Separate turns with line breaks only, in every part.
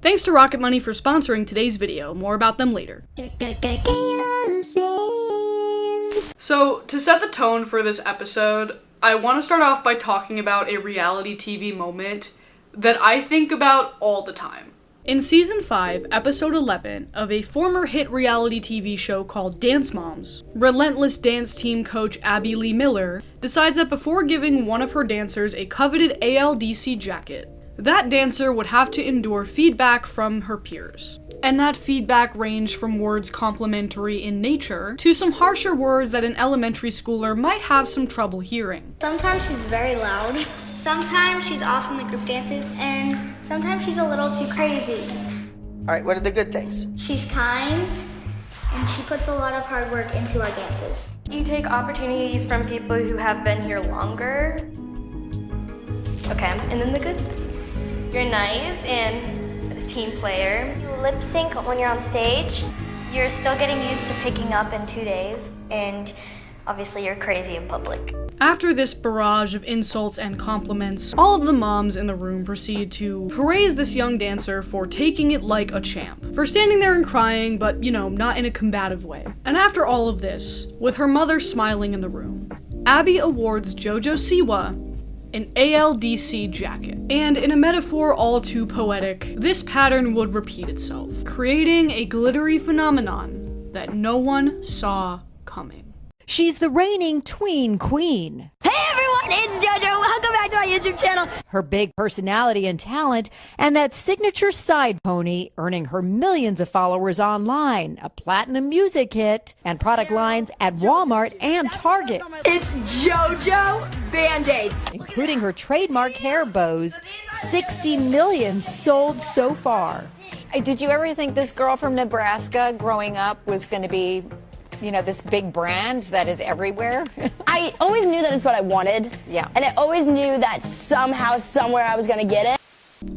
Thanks to RocketMoney for sponsoring today's video. More about them later. So, to set the tone for this episode, I want to start off by talking about a reality TV moment that I think about all the time. In Season 5, Episode 11 of a former hit reality TV show called Dance Moms, relentless dance team coach Abby Lee Miller decides that before giving one of her dancers a coveted ALDC jacket, that dancer would have to endure feedback from her peers. And that feedback ranged from words complimentary in nature to some harsher words that an elementary schooler might have some trouble hearing.
Sometimes she's very loud. Sometimes she's off in the group dances, and sometimes she's a little too crazy.
All right, what are the good things?
She's kind, and she puts a lot of hard work into our dances.
You take opportunities from people who have been here longer. Okay, and then the good things. You're nice and a team player.
You lip sync when you're on stage. You're still getting used to picking up in 2 days, and obviously you're crazy in public.
After this barrage of insults and compliments, all of the moms in the room proceed to praise this young dancer for taking it like a champ, for standing there and crying, but, not in a combative way. And after all of this, with her mother smiling in the room, Abby awards Jojo Siwa an ALDC jacket. And in a metaphor all too poetic, this pattern would repeat itself, creating a glittery phenomenon that no one saw coming.
She's the reigning tween queen.
Hey everyone, it's Jojo. Welcome back to my YouTube channel.
Her big personality and talent, and that signature side pony earning her millions of followers online, a platinum music hit, and product lines at Walmart and Target.
It's Jojo Band-Aid.
Including her trademark hair bows, 60 million sold so far.
Did you ever think this girl from Nebraska growing up was going to be this big brand that is everywhere?
I always knew that it's what I wanted.
Yeah.
And I always knew that somehow, somewhere I was gonna get it.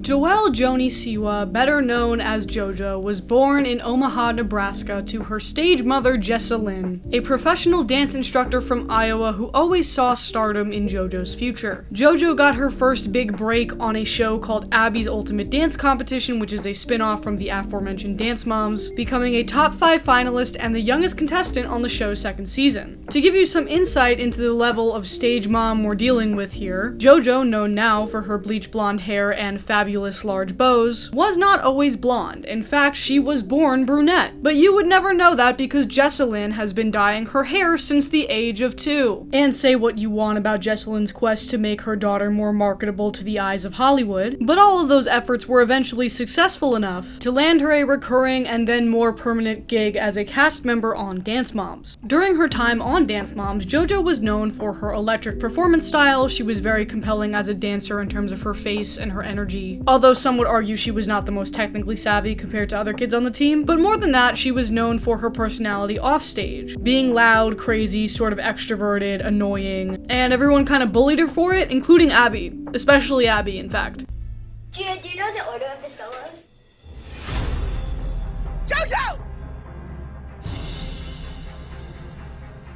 Joelle Joni Siwa, better known as JoJo, was born in Omaha, Nebraska to her stage mother Jessa Lynn, a professional dance instructor from Iowa who always saw stardom in JoJo's future. JoJo got her first big break on a show called Abby's Ultimate Dance Competition, which is a spin-off from the aforementioned Dance Moms, becoming a top 5 finalist and the youngest contestant on the show's second season. To give you some insight into the level of stage mom we're dealing with here, JoJo, known now for her bleach blonde hair and fabulous large bows, was not always blonde. In fact, she was born brunette. But you would never know that because Jessalyn has been dyeing her hair since the age of 2. And say what you want about Jessalyn's quest to make her daughter more marketable to the eyes of Hollywood, but all of those efforts were eventually successful enough to land her a recurring and then more permanent gig as a cast member on Dance Moms. During her time on Dance Moms, JoJo was known for her electric performance style. She was very compelling as a dancer in terms of her face and her energy. Although some would argue she was not the most technically savvy compared to other kids on the team. But more than that, she was known for her personality offstage, being loud, crazy, sort of extroverted, annoying, and everyone kind of bullied her for it, including Abby. Especially Abby, in fact.
Do you know the order of the solos?
Jojo!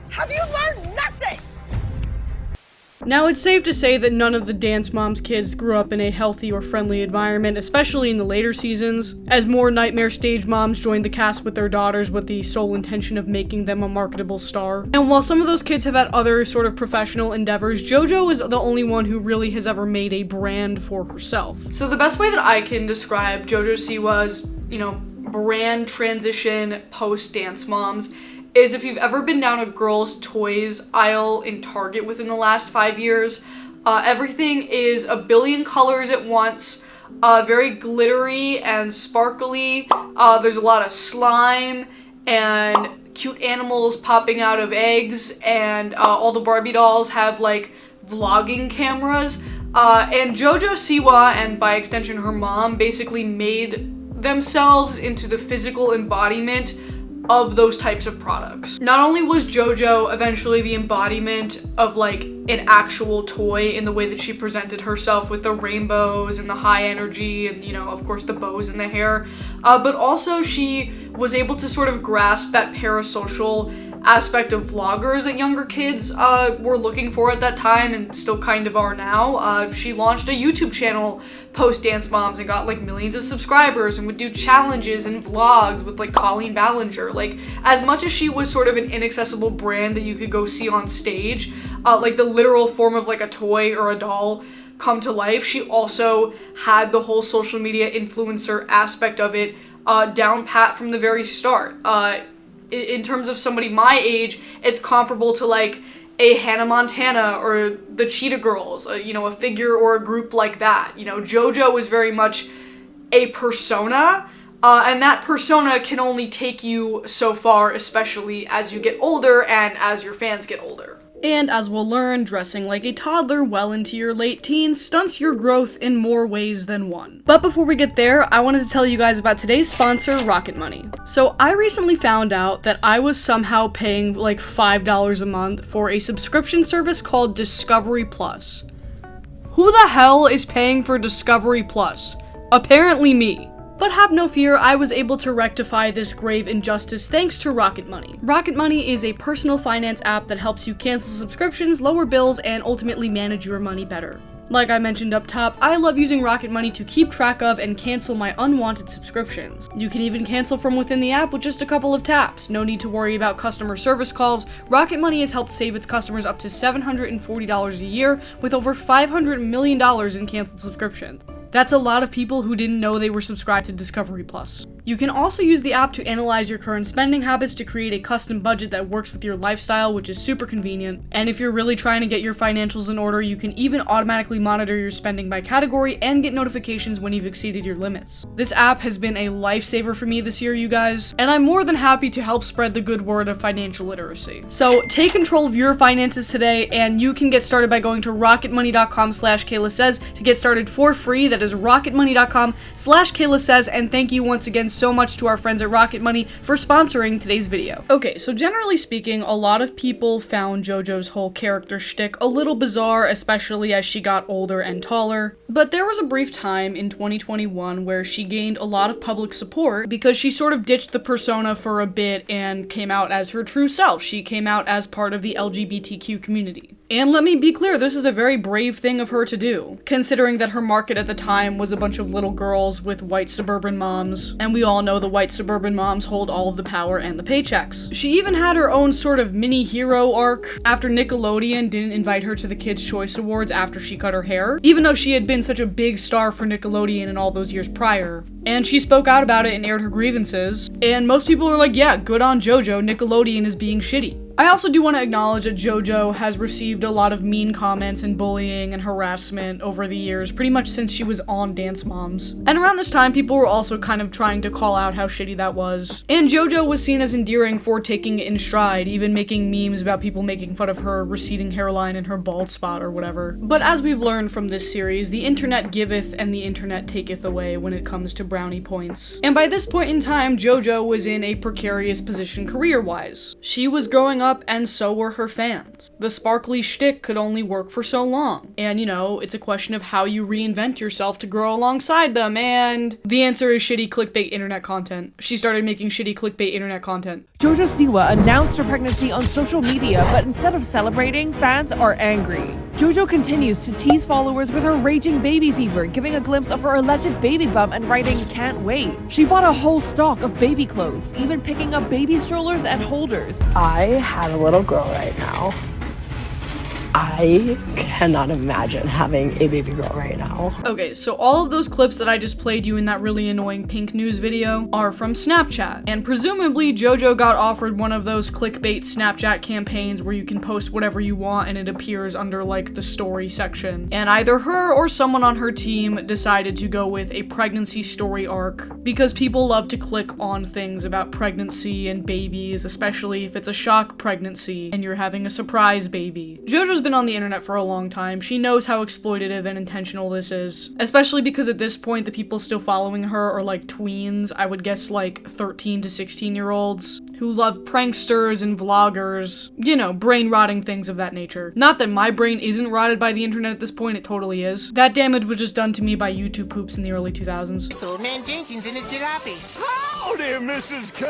Have you learned nothing?
Now, it's safe to say that none of the Dance Moms kids grew up in a healthy or friendly environment, especially in the later seasons, as more nightmare stage moms joined the cast with their daughters with the sole intention of making them a marketable star. And while some of those kids have had other sort of professional endeavors, JoJo is the only one who really has ever made a brand for herself. So the best way that I can describe JoJo Siwa's, brand transition post Dance Moms is if you've ever been down a girls' toys aisle in Target within the last 5 years, everything is a billion colors at once, very glittery and sparkly. There's a lot of slime and cute animals popping out of eggs, and all the Barbie dolls have vlogging cameras. And JoJo Siwa, and by extension her mom, basically made themselves into the physical embodiment of those types of products. Not only was JoJo eventually the embodiment of an actual toy in the way that she presented herself with the rainbows and the high energy and, of course the bows in the hair, but also she was able to sort of grasp that parasocial aspect of vloggers that younger kids were looking for at that time and still kind of are now. She launched a YouTube channel post Dance Moms and got like millions of subscribers and would do challenges and vlogs with like Colleen Ballinger. Like, as much as she was sort of an inaccessible brand that you could go see on stage, like the literal form of like a toy or a doll come to life, she also had the whole social media influencer aspect of it down pat from the very start. In terms of somebody my age, it's comparable to like a Hannah Montana or the Cheetah Girls, you know, a figure or a group like that. You know, JoJo was very much a persona, and that persona can only take you so far, especially as you get older and as your fans get older. And as we'll learn, dressing like a toddler well into your late teens stunts your growth in more ways than one. But before we get there, I wanted to tell you guys about today's sponsor, RocketMoney. So I recently found out that I was somehow paying like $5 a month for a subscription service called Discovery Plus. Who the hell is paying for Discovery Plus? Apparently me. But have no fear, I was able to rectify this grave injustice thanks to RocketMoney. RocketMoney is a personal finance app that helps you cancel subscriptions, lower bills, and ultimately manage your money better. Like I mentioned up top, I love using RocketMoney to keep track of and cancel my unwanted subscriptions. You can even cancel from within the app with just a couple of taps. No need to worry about customer service calls. RocketMoney has helped save its customers up to $740 a year with over $500 million in canceled subscriptions. That's a lot of people who didn't know they were subscribed to Discovery Plus. You can also use the app to analyze your current spending habits to create a custom budget that works with your lifestyle, which is super convenient. And if you're really trying to get your financials in order, you can even automatically monitor your spending by category and get notifications when you've exceeded your limits. This app has been a lifesaver for me this year, you guys, and I'm more than happy to help spread the good word of financial literacy. So take control of your finances today, and you can get started by going to rocketmoney.com/KaylaSays to get started for free. That is rocketmoney.com/KaylaSays, and thank you once again so much to our friends at RocketMoney for sponsoring today's video. Okay, so generally speaking, a lot of people found JoJo's whole character shtick a little bizarre, especially as she got older and taller. But there was a brief time in 2021 where she gained a lot of public support because she sort of ditched the persona for a bit and came out as her true self. She came out as part of the LGBTQ community. And let me be clear, this is a very brave thing of her to do, considering that her market at the time was a bunch of little girls with white suburban moms, and we all know the white suburban moms hold all of the power and the paychecks. She even had her own sort of mini hero arc after Nickelodeon didn't invite her to the Kids' Choice Awards after she cut her hair, even though she had been such a big star for Nickelodeon in all those years prior. And she spoke out about it and aired her grievances, and most people are like, yeah, good on JoJo, Nickelodeon is being shitty. I also do want to acknowledge that JoJo has received a lot of mean comments and bullying and harassment over the years, pretty much since she was on Dance Moms. And around this time, people were also kind of trying to call out how shitty that was. And JoJo was seen as endearing for taking it in stride, even making memes about people making fun of her receding hairline and her bald spot or whatever. But as we've learned from this series, the internet giveth and the internet taketh away when it comes to brownie points. And by this point in time, JoJo was in a precarious position career-wise. She was growing up and so were her fans. The sparkly shtick could only work for so long. And you know, it's a question of how you reinvent yourself to grow alongside them, and the answer is shitty clickbait internet content. She started making shitty clickbait internet content.
Jojo Siwa announced her pregnancy on social media, but instead of celebrating, fans are angry. Jojo continues to tease followers with her raging baby fever, giving a glimpse of her alleged baby bump and writing, "Can't wait." She bought a whole stock of baby clothes, even picking up baby strollers and holders.
I had a little girl right now. I cannot imagine having a baby girl right now.
Okay, so all of those clips that I just played you in that really annoying pink news video are from Snapchat. And presumably JoJo got offered one of those clickbait Snapchat campaigns where you can post whatever you want and it appears under like the story section. And either her or someone on her team decided to go with a pregnancy story arc because people love to click on things about pregnancy and babies, especially if it's a shock pregnancy and you're having a surprise baby. JoJo's been on the internet for a long time. She knows how exploitative and intentional this is, especially because at this point the people still following her are like tweens, I would guess like 13 to 16-year-olds who love pranksters and vloggers, you know, brain rotting things of that nature. Not that my brain isn't rotted by the internet at this point, it totally is. That damage was just done to me by YouTube poops in the early 2000s.
It's Old Man Jenkins and his jalopy. Howdy, Mrs. K!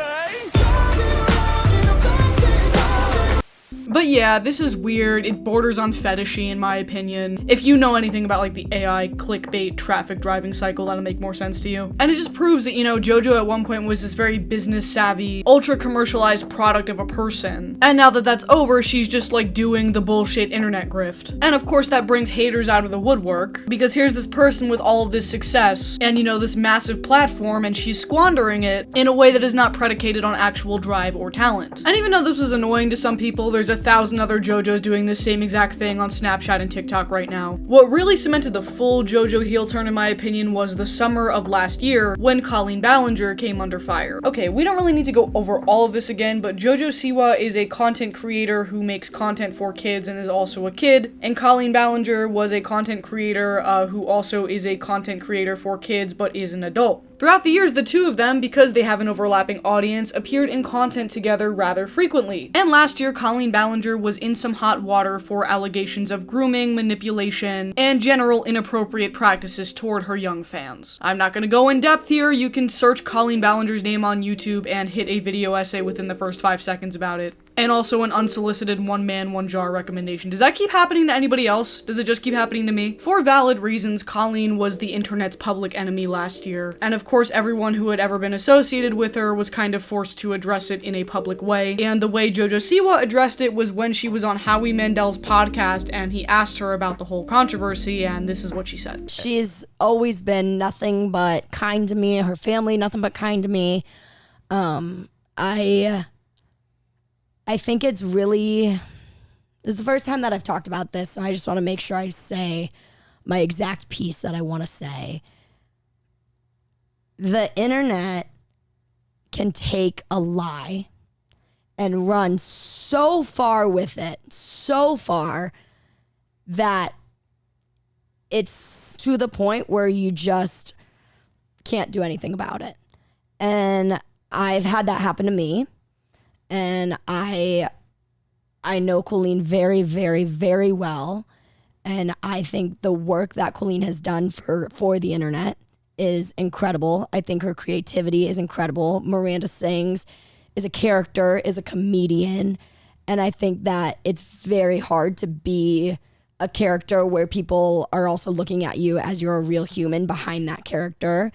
But yeah, this is weird. It borders on fetishy in my opinion. If you know anything about like the AI clickbait traffic driving cycle, that'll make more sense to you. And it just proves that, you know, JoJo at one point was this very business savvy, ultra commercialized product of a person. And now that that's over, she's just like doing the bullshit internet grift. And of course that brings haters out of the woodwork, because here's this person with all of this success and, you know, this massive platform, and she's squandering it in a way that is not predicated on actual drive or talent. And even though this was annoying to some people, there's 1,000 other JoJos doing this same exact thing on Snapchat and TikTok right now. What really cemented the full JoJo heel turn in my opinion was the summer of last year when Colleen Ballinger came under fire. Okay, we don't really need to go over all of this again, but Jojo Siwa is a content creator who makes content for kids and is also a kid, and Colleen Ballinger was a content creator who also is a content creator for kids but is an adult. Throughout the years, the two of them, because they have an overlapping audience, appeared in content together rather frequently. And last year, Colleen Ballinger was in some hot water for allegations of grooming, manipulation, and general inappropriate practices toward her young fans. I'm not gonna go in depth here. You can search Colleen Ballinger's name on YouTube and hit a video essay within the first 5 seconds about it. And also an unsolicited one man, one jar recommendation. Does that keep happening to anybody else? Does it just keep happening to me? For valid reasons, Colleen was the internet's public enemy last year. And of course, everyone who had ever been associated with her was kind of forced to address it in a public way. And the way Jojo Siwa addressed it was when she was on Howie Mandel's podcast and he asked her about the whole controversy, and this is what she said.
She's always been nothing but kind to me, her family, nothing but kind to me. I think this is the first time that I've talked about this, so I just want to make sure I say my exact piece that I want to say. The internet can take a lie and run so far with it, so far that it's to the point where you just can't do anything about it. And I've had that happen to me. And I know Colleen very, very, very well. And I think the work that Colleen has done for the internet is incredible. I think her creativity is incredible. Miranda Sings is a character, is a comedian. And I think that it's very hard to be a character where people are also looking at you as you're a real human behind that character.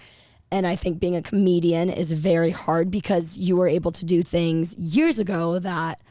And I think being a comedian is very hard because you were able to do things years ago that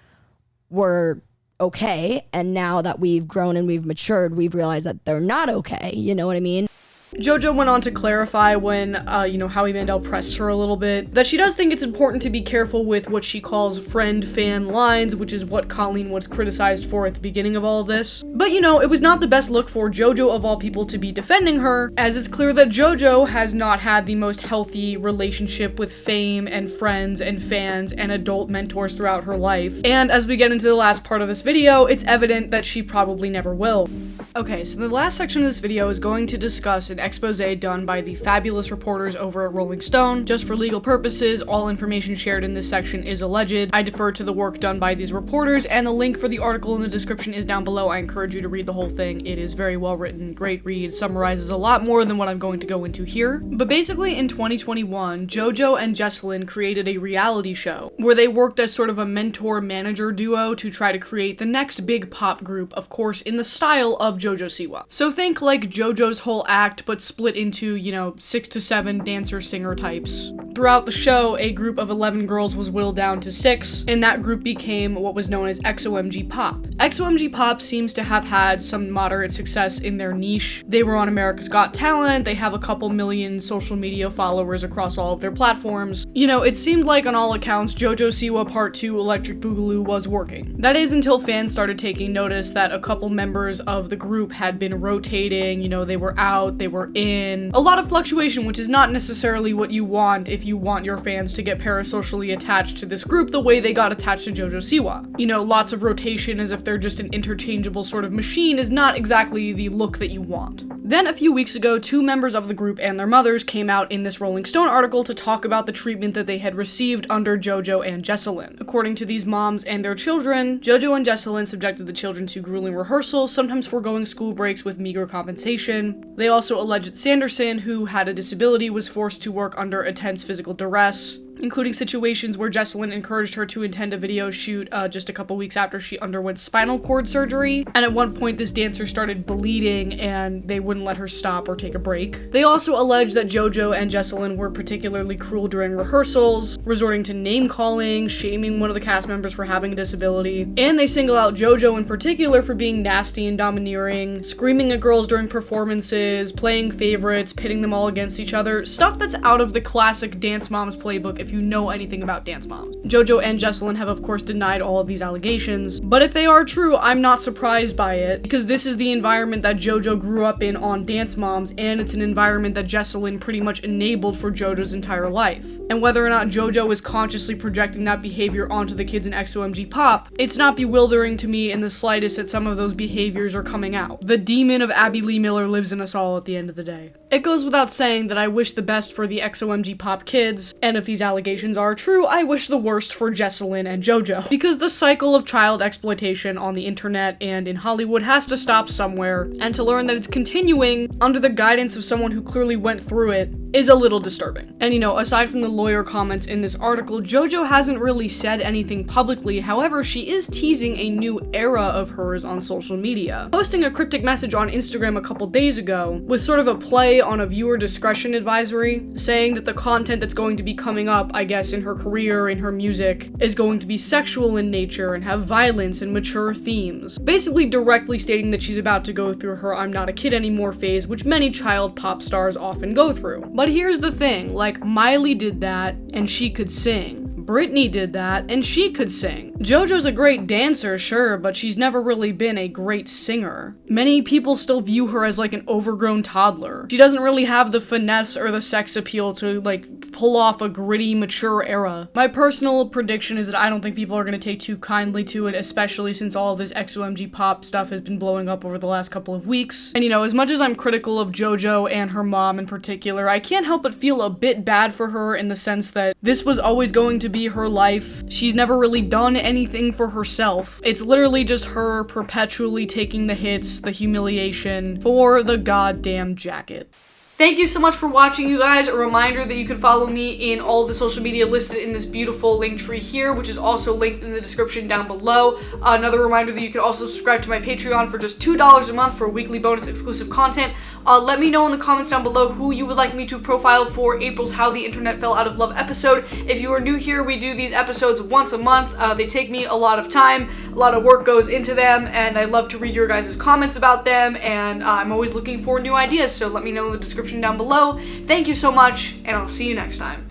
were okay. And now that we've grown and we've matured, we've realized that they're not okay. You know what I mean?
Jojo went on to clarify when, Howie Mandel pressed her a little bit, that she does think it's important to be careful with what she calls friend-fan lines, which is what Colleen was criticized for at the beginning of all of this. But, it was not the best look for Jojo of all people to be defending her, as it's clear that Jojo has not had the most healthy relationship with fame and friends and fans and adult mentors throughout her life. And as we get into the last part of this video, it's evident that she probably never will. Okay, so the last section of this video is going to discuss an expose done by the fabulous reporters over at Rolling Stone. Just for legal purposes, all information shared in this section is alleged. I defer to the work done by these reporters, and the link for the article in the description is down below. I encourage you to read the whole thing. It is very well written, great read, summarizes a lot more than what I'm going to go into here. But basically in 2021, Jojo and Jessalyn created a reality show where they worked as sort of a mentor-manager duo to try to create the next big pop group, of course, in the style of Jojo Siwa. So think like Jojo's whole act, but split into, 6 to 7 dancer-singer types. Throughout the show, a group of 11 girls was whittled down to 6, and that group became what was known as XOMG Pop. XOMG Pop seems to have had some moderate success in their niche. They were on America's Got Talent, they have a couple million social media followers across all of their platforms. It seemed like on all accounts, Jojo Siwa Part 2 Electric Boogaloo was working. That is until fans started taking notice that a couple members of the group had been rotating, they were out, they were in. A lot of fluctuation, which is not necessarily what you want if you want your fans to get parasocially attached to this group the way they got attached to Jojo Siwa. Lots of rotation as if they're just an interchangeable sort of machine is not exactly the look that you want. Then a few weeks ago, 2 members of the group and their mothers came out in this Rolling Stone article to talk about the treatment that they had received under Jojo and Jessalyn. According to these moms and their children, Jojo and Jessalyn subjected the children to grueling rehearsals, sometimes foregoing school breaks with meager compensation. They also alleged Sanderson, who had a disability, was forced to work under intense physical duress. including situations where Jessalyn encouraged her to attend a video shoot just a couple weeks after she underwent spinal cord surgery, and at one point this dancer started bleeding and they wouldn't let her stop or take a break. They also alleged that Jojo and Jessalyn were particularly cruel during rehearsals, resorting to name-calling, shaming one of the cast members for having a disability, and they single out Jojo in particular for being nasty and domineering, screaming at girls during performances, playing favorites, pitting them all against each other, stuff that's out of the classic Dance Moms playbook if you know anything about Dance Moms. Jojo and Jessalyn have of course denied all of these allegations, but if they are true, I'm not surprised by it, because this is the environment that Jojo grew up in on Dance Moms, and it's an environment that Jessalyn pretty much enabled for Jojo's entire life. And whether or not Jojo is consciously projecting that behavior onto the kids in XOMG Pop, it's not bewildering to me in the slightest that some of those behaviors are coming out. The demon of Abby Lee Miller lives in us all at the end of the day. It goes without saying that I wish the best for the XOMG Pop kids, and if these allegations are true, I wish the worst for Jessalyn and Jojo, because the cycle of child exploitation on the internet and in Hollywood has to stop somewhere, and to learn that it's continuing under the guidance of someone who clearly went through it is a little disturbing. And aside from the lawyer comments in this article, Jojo hasn't really said anything publicly. However, she is teasing a new era of hers on social media, posting a cryptic message on Instagram a couple days ago with sort of a play on a viewer discretion advisory, saying that the content that's going to be coming up, I guess, in her career, in her music, is going to be sexual in nature and have violence and mature themes. Basically directly stating that she's about to go through her I'm not a kid anymore phase, which many child pop stars often go through. But here's the thing, like, Miley did that and she could sing. Britney did that, and she could sing. Jojo's a great dancer, sure, but she's never really been a great singer. Many people still view her as like an overgrown toddler. She doesn't really have the finesse or the sex appeal to like pull off a gritty, mature era. My personal prediction is that I don't think people are going to take too kindly to it, especially since all of this XOMG Pop stuff has been blowing up over the last couple of weeks. And as much as I'm critical of Jojo and her mom in particular, I can't help but feel a bit bad for her in the sense that this was always going to be her life. She's never really done anything for herself. It's literally just her perpetually taking the hits, the humiliation, for the goddamn jacket. Thank you so much for watching, you guys. A reminder that you can follow me in all of the social media listed in this beautiful link tree here, which is also linked in the description down below. Another reminder that you can also subscribe to my Patreon for just $2 a month for weekly bonus exclusive content. Let me know in the comments down below who you would like me to profile for April's How the Internet Fell Out of Love episode. If you are new here, we do these episodes once a month. They take me a lot of time, a lot of work goes into them, and I love to read your guys' comments about them, and I'm always looking for new ideas, so let me know in the description down below. Thank you so much, and I'll see you next time.